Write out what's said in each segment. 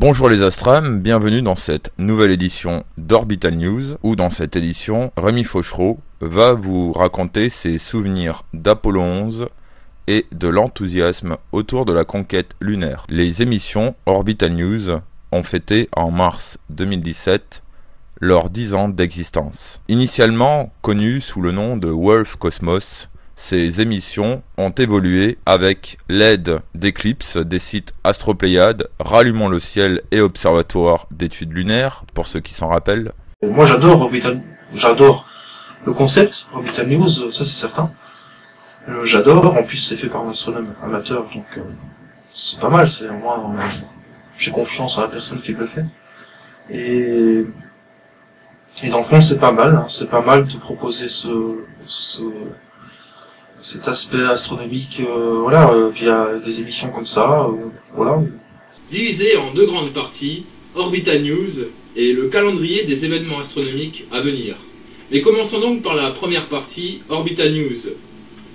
Bonjour les Astrams, bienvenue dans cette nouvelle édition d'Orbital News, où dans cette édition, Rémi Fauchereau va vous raconter ses souvenirs d'Apollo 11 et de l'enthousiasme autour de la conquête lunaire. Les émissions Orbital News ont fêté en mars 2017 leurs 10 ans d'existence. Initialement connues sous le nom de Wolf Cosmos, ces émissions ont évolué avec l'aide d'Eclipse, des sites Astropléiade, Rallumons le ciel et Observatoire d'études lunaires, pour ceux qui s'en rappellent. Moi j'adore le concept Orbital News, ça c'est certain. J'adore, en plus c'est fait par un astronome amateur, donc c'est pas mal, moi j'ai confiance en la personne qui le fait. Et dans le fond c'est pas mal, hein, c'est pas mal de proposer cet aspect astronomique, via des émissions comme ça, voilà. Divisé en deux grandes parties, Orbital News et le calendrier des événements astronomiques à venir. Mais commençons donc par la première partie, Orbital News.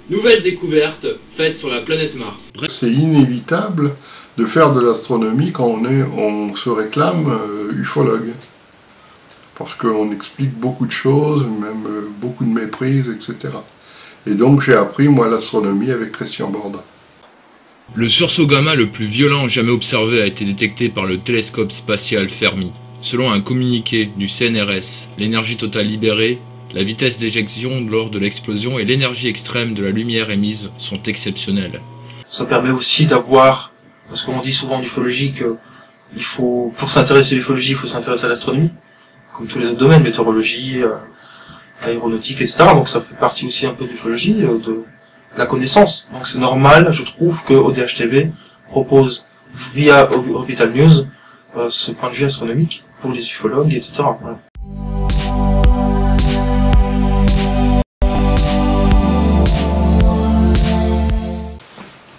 Nouvelle découverte faite sur la planète Mars. C'est inévitable de faire de l'astronomie quand on se réclame ufologue. Parce qu'on explique beaucoup de choses, même beaucoup de méprises, etc. Et donc j'ai appris, moi, l'astronomie avec Christian Borda. Le sursaut gamma le plus violent jamais observé a été détecté par le télescope spatial Fermi. Selon un communiqué du CNRS, l'énergie totale libérée, la vitesse d'éjection lors de l'explosion et l'énergie extrême de la lumière émise sont exceptionnelles. Ça permet aussi d'avoir, parce qu'on dit souvent en ufologie que pour s'intéresser à l'ufologie, il faut s'intéresser à l'astronomie, comme tous les autres domaines, météorologie, aéronautique, etc. Donc ça fait partie aussi un peu de l'ufologie, de la connaissance. Donc c'est normal, je trouve, que ODH TV propose via Orbital News ce point de vue astronomique pour les ufologues, etc. Voilà.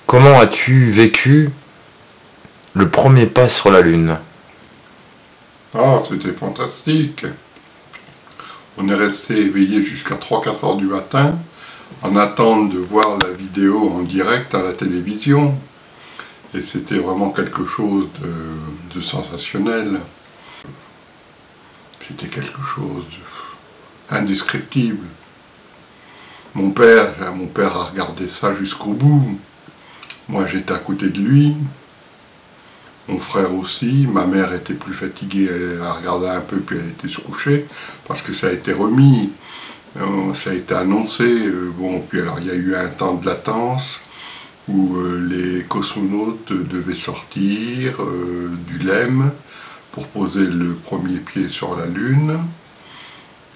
Comment as-tu vécu le premier pas sur la Lune ? Ah, c'était fantastique. On est resté éveillé jusqu'à 3-4 heures du matin en attente de voir la vidéo en direct à la télévision. Et c'était vraiment quelque chose de sensationnel. C'était quelque chose d'indescriptible. Mon père a regardé ça jusqu'au bout. Moi j'étais à côté de lui. Mon frère aussi, ma mère était plus fatiguée, elle a regardé un peu puis elle était se coucher, parce que ça a été remis, ça a été annoncé, puis alors il y a eu un temps de latence, où les cosmonautes devaient sortir du LEM pour poser le premier pied sur la Lune,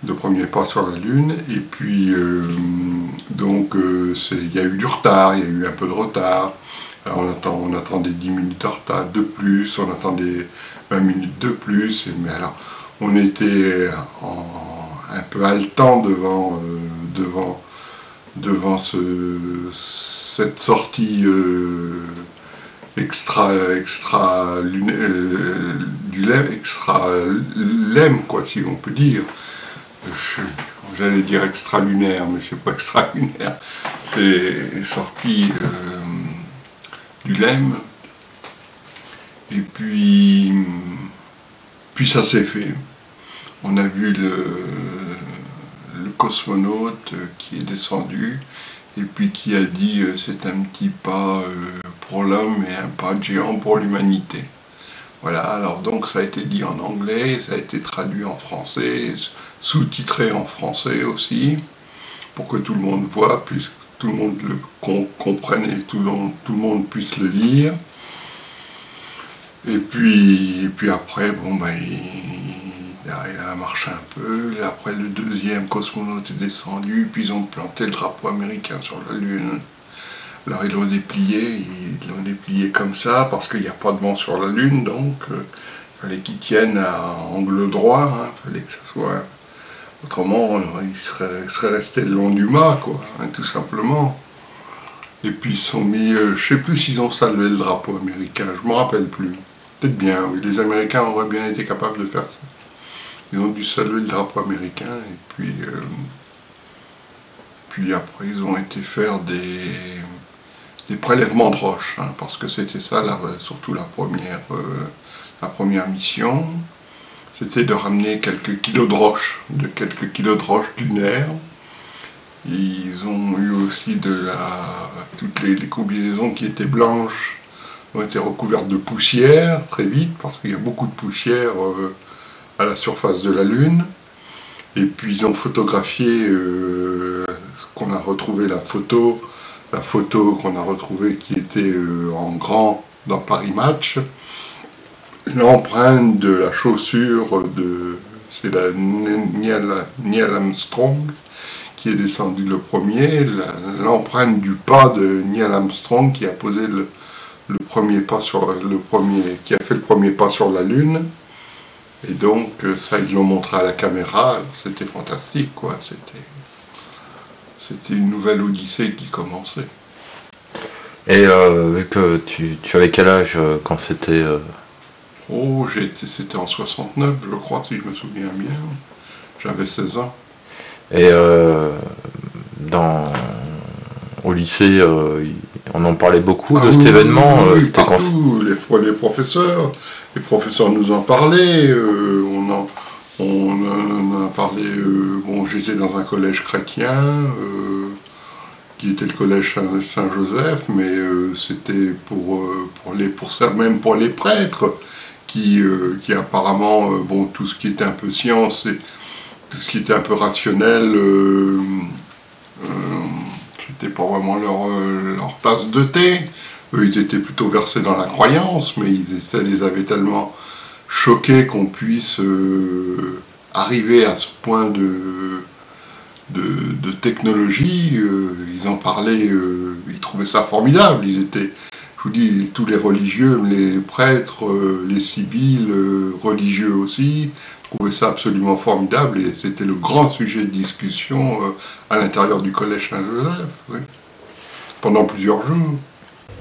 le premier pas sur la Lune, et puis il y a eu du retard, il y a eu un peu de retard. Alors on attendait 10 minutes de retard de plus, on attendait 20 minutes de plus, mais alors on était un peu haletant devant cette sortie extra LEM, quoi, si on peut dire. J'allais dire extra lunaire, mais c'est pas extra lunaire, c'est sorti du LEM, et puis ça s'est fait. On a vu le cosmonaute qui est descendu, et puis qui a dit c'est un petit pas pour l'homme et un pas de géant pour l'humanité. Voilà, alors donc ça a été dit en anglais, ça a été traduit en français, sous-titré en français aussi, pour que tout le monde voit, puisque tout le monde le comprenne et tout le monde puisse le lire. Et puis après, il a marché un peu. Après, le deuxième cosmonaute est descendu, puis ils ont planté le drapeau américain sur la Lune. Alors ils l'ont déplié comme ça, parce qu'il n'y a pas de vent sur la Lune, donc il fallait qu'il tienne à angle droit, hein, fallait que ça soit... Autrement, il serait resté le long du mât, quoi, hein, tout simplement. Et puis ils sont mis, je sais plus s'ils ont salué le drapeau américain, je me rappelle plus. Peut-être bien, oui, les Américains auraient bien été capables de faire ça. Ils ont dû saluer le drapeau américain, et puis après ils ont été faire des des prélèvements de roches, hein, parce que c'était ça, surtout la première mission. C'était de ramener quelques kilos de roches, lunaires. Ils ont eu aussi toutes les combinaisons qui étaient blanches ont été recouvertes de poussière très vite, parce qu'il y a beaucoup de poussière à la surface de la Lune. Et puis ils ont photographié ce qu'on a retrouvé, la photo qu'on a retrouvée qui était en grand dans Paris Match. L'empreinte de la chaussure c'est la Neil Armstrong qui est descendu le premier, l'empreinte du pas de Neil Armstrong qui a posé qui a fait le premier pas sur la Lune. Et donc ça, ils l'ont montré à la caméra, c'était fantastique, quoi. C'était une nouvelle odyssée qui commençait. Et vu que tu avais quel âge quand c'était Oh, c'était en 69, je crois, si je me souviens bien. J'avais 16 ans. Et au lycée, on en parlait beaucoup de cet événement. Oui, partout, les professeurs nous en parlaient. On en a parlé. Bon, j'étais dans un collège chrétien, qui était le collège Saint-Joseph, mais c'était même pour les prêtres, qui apparemment, bon, tout ce qui était un peu science et tout ce qui était un peu rationnel, c'était pas vraiment leur tasse de thé. Eux, ils étaient plutôt versés dans la croyance, mais ça les avait tellement choqués qu'on puisse arriver à ce point de technologie. Ils en parlaient, ils trouvaient ça formidable. Ils étaient, je vous dis, tous les religieux, les prêtres, les civils, religieux aussi, trouvaient ça absolument formidable, et c'était le grand sujet de discussion à l'intérieur du collège Saint-Joseph, oui, pendant plusieurs jours.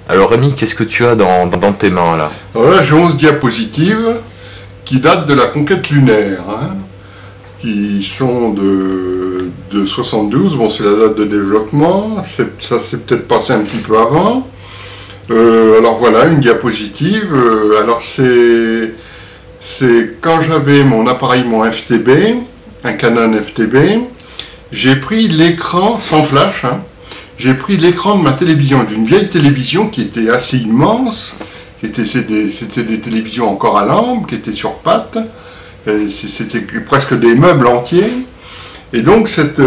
Alors Rémi, qu'est-ce que tu as dans tes mains là? Alors là, j'ai 11 diapositives qui datent de la conquête lunaire, hein, qui sont de 72, bon c'est la date de développement, ça s'est peut-être passé un petit peu avant. Alors voilà, une diapositive, alors c'est quand j'avais mon appareil, mon FTB, un Canon FTB, j'ai pris l'écran, sans flash, hein, j'ai pris l'écran de ma télévision, d'une vieille télévision qui était assez immense, c'était des télévisions encore à lampe, qui étaient sur pattes, c'était presque des meubles entiers, et donc cette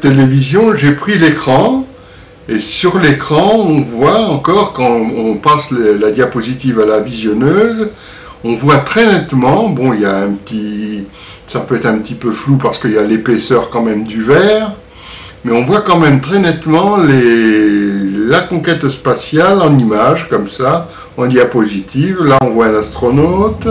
télévision, j'ai pris l'écran, et sur l'écran, on voit encore, quand on passe la diapositive à la visionneuse, on voit très nettement, bon, il y a ça peut être un petit peu flou parce qu'il y a l'épaisseur quand même du verre, mais on voit quand même très nettement la conquête spatiale en images, comme ça, en diapositive. Là, on voit un astronaute.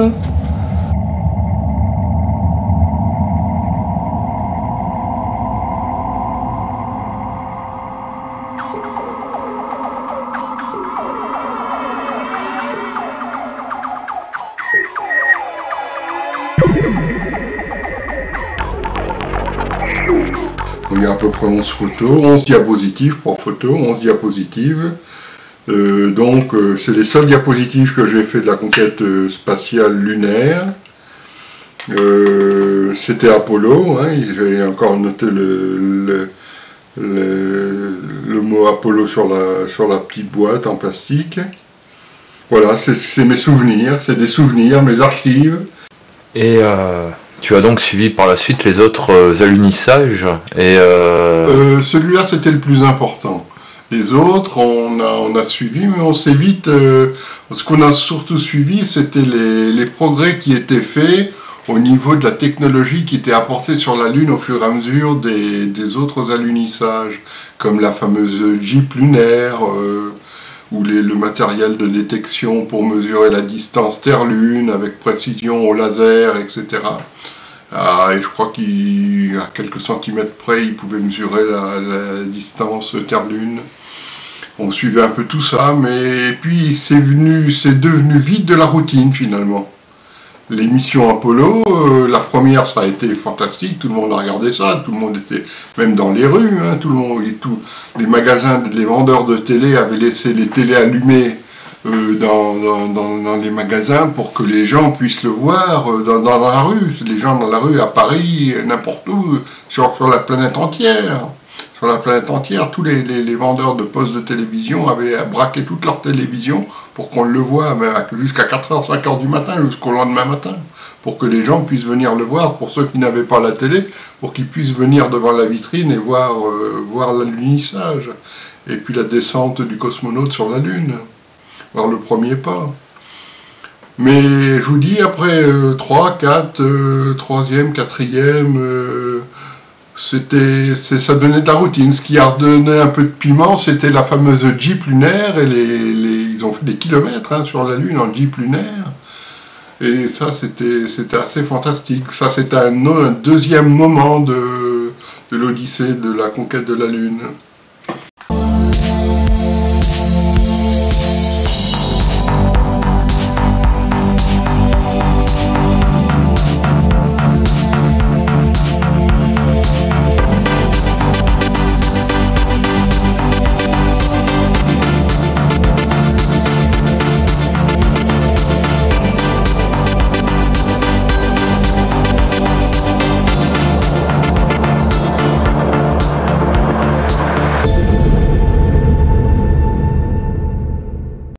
Il y a à peu près 11 photos, 11 diapositives pour photo, 11 diapositives. Donc c'est les seules diapositives que j'ai fait de la conquête spatiale lunaire. C'était Apollo, hein, j'ai encore noté le mot Apollo sur la petite boîte en plastique. Voilà, c'est mes souvenirs, c'est des souvenirs, mes archives. Et tu as donc suivi par la suite les autres alunissages et celui-là c'était le plus important. Les autres on a suivi, mais on s'est vite... ce qu'on a surtout suivi, c'était les progrès qui étaient faits au niveau de la technologie qui était apportée sur la Lune au fur et à mesure des autres alunissages, comme la fameuse Jeep lunaire, ou le matériel de détection pour mesurer la distance Terre-Lune avec précision au laser, etc. Et je crois qu'à quelques centimètres près, il pouvait mesurer la distance Terre-Lune. On suivait un peu tout ça, mais puis c'est devenu vite de la routine finalement. l'émission Apollo, la première, ça a été fantastique, tout le monde a regardé ça, tout le monde était, même dans les rues, hein, tout le monde, les magasins, les vendeurs de télé avaient laissé les télés allumées dans les magasins pour que les gens puissent le voir dans la rue, les gens dans la rue à Paris, n'importe où, sur la planète entière. Sur la planète entière, tous les vendeurs de postes de télévision avaient braqué toute leur télévision pour qu'on le voie jusqu'à 4h, 5h du matin, jusqu'au lendemain matin, pour que les gens puissent venir le voir, pour ceux qui n'avaient pas la télé, pour qu'ils puissent venir devant la vitrine et voir l'alunissage, et puis la descente du cosmonaute sur la Lune, voir le premier pas. Mais je vous dis, après 3, 4, 3e, 4e... ça devenait de la routine. Ce qui a redonné un peu de piment, c'était la fameuse Jeep lunaire, et ils ont fait des kilomètres hein, sur la Lune en Jeep lunaire. Et ça, c'était assez fantastique. Ça, c'était un deuxième moment de l'Odyssée de la conquête de la Lune.